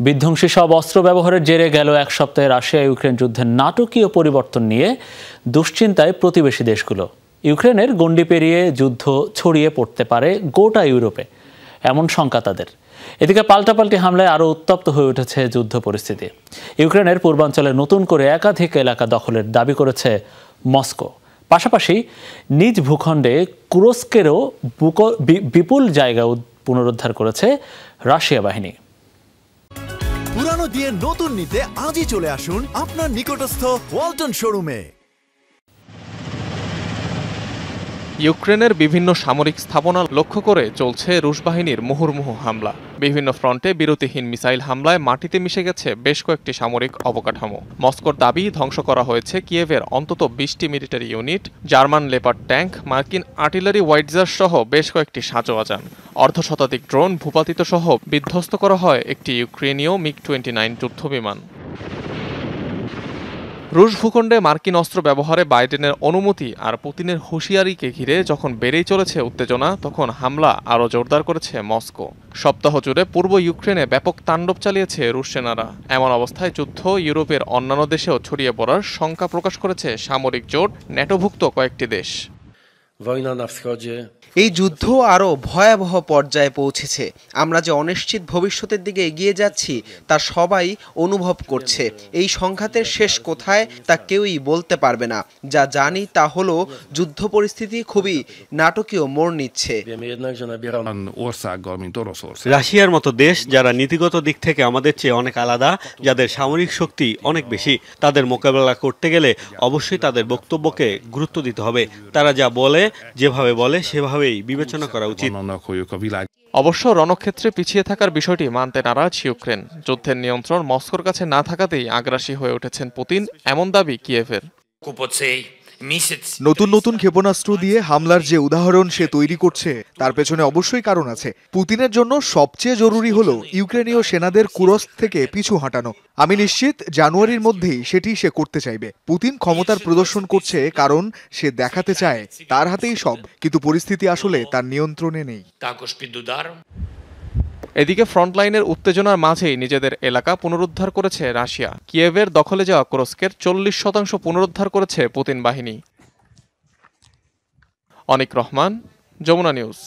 বিধ্বংসী সব অস্ত্র ব্যবহারের জেরে গেল এক সপ্তাহে রাশিয়া ইউক্রেন যুদ্ধের নাটকীয় পরিবর্তন নিয়ে দুশ্চিন্তায় প্রতিবেশী দেশগুলো। ইউক্রেনের গণ্ডি পেরিয়ে যুদ্ধ ছড়িয়ে পড়তে পারে গোটা ইউরোপে, এমন শঙ্কা তাদের। এদিকে পাল্টাপাল্টি হামলায় আরও উত্তপ্ত হয়ে উঠেছে যুদ্ধ পরিস্থিতি। ইউক্রেনের পূর্বাঞ্চলে নতুন করে একাধিক এলাকা দখলের দাবি করেছে মস্কো। পাশাপাশি নিজ ভূখণ্ডে কুরস্কেরও বিপুল জায়গা পুনরুদ্ধার করেছে রাশিয়া বাহিনী। পুরানো দিয়ে নতুন নিতে আজই চলে আসুন আপনার নিকটস্থ ওয়ালটন শোরুমে। ইউক্রেনের বিভিন্ন সামরিক স্থাপনা লক্ষ্য করে চলছে রুশ বাহিনীর মুহুর্মুহু হামলা। বিভিন্ন ফ্রন্টে বিরতিহীন মিসাইল হামলায় মাটিতে মিশে গেছে বেশ কয়েকটি সামরিক অবকাঠামো। মস্কোর দাবি ধ্বংস করা হয়েছে কিয়েভের অন্তত 20টি military unit, German leopard tank, মার্কিন আর্টিলারি হোয়াইটজার সহ বেশ কয়েকটি সাঁজোয়াজান। অর্ধশতাধিক ড্রোন, ভূপাতিত সহ বিধ্বস্ত করা হয় একটি ইউক্রেনীয় মিগ-29 যুদ্ধবিমান। রুশ ভূখণ্ডে মার্কিন অস্ত্র ব্যবহারে বাইডেনের অনুমতি আর পুতিনের হুঁশিয়ারিকে ঘিরে যখন বেড়েই চলেছে উত্তেজনা, তখন হামলা আরও জোরদার করেছে মস্কো। সপ্তাহ জুড়ে পূর্ব ইউক্রেনে ব্যাপক তাণ্ডব চালিয়েছে রুশ সেনারা। এমন অবস্থায় যুদ্ধ ইউরোপের অন্যান্য দেশেও ছড়িয়ে পড়ার শঙ্কা প্রকাশ করেছে সামরিক জোট ন্যাটোভুক্ত কয়েকটি দেশ। এই যুদ্ধ আরও ভয়াবহ পর্যায়ে পৌঁছেছে। আমরা যে অনিশ্চিত ভবিষ্যতের দিকে এগিয়ে যাচ্ছি তা সবাই অনুভব করছে। এই সংঘাতের শেষ কোথায় তা কেউই বলতে পারবে না। যা জানি তা হলো যুদ্ধ পরিস্থিতি খুবই নাটকীয় মোড় নিচ্ছে। রাশিয়ার মতো দেশ, যারা নীতিগত দিক থেকে আমাদের চেয়ে অনেক আলাদা, যাদের সামরিক শক্তি অনেক বেশি, তাদের মোকাবেলা করতে গেলে অবশ্যই তাদের বক্তব্যকে গুরুত্ব দিতে হবে। তারা যা বলে, যেভাবে বলে সেভাবে বিবেচনা করা উচিত। অবশ্য রণক্ষেত্রে পিছিয়ে থাকার বিষয়টি মানতে নারাজ ইউক্রেন। যুদ্ধের নিয়ন্ত্রণ মস্কোর কাছে না থাকাতেই আগ্রাসী হয়ে উঠেছেন পুতিন, এমন দাবি কিয়েভের। নতুন নতুন ক্ষেপণাস্ত্র দিয়ে হামলার যে উদাহরণ সে তৈরি করছে তার পেছনে অবশ্যই কারণ আছে। পুতিনের জন্য সবচেয়ে জরুরি হলো ইউক্রেনীয় সেনাদের কুরস্ক থেকে পিছু হটানো। আমি নিশ্চিত জানুয়ারির মধ্যেই সেটি সে করতে চাইবে। পুতিন ক্ষমতার প্রদর্শন করছে কারণ সে দেখাতে চায় তার হাতেই সব, কিন্তু পরিস্থিতি আসলে তার নিয়ন্ত্রণে নেই। এদিকে ফ্রন্টলাইনের উত্তেজনার মাঝেই নিজেদের এলাকা পুনরুদ্ধার করেছে রাশিয়া। কিয়েভের দখলে যাওয়া কুরস্কের 40% পুনরুদ্ধার করেছে পুতিন বাহিনী। অনিক রহমান, যমুনা নিউজ।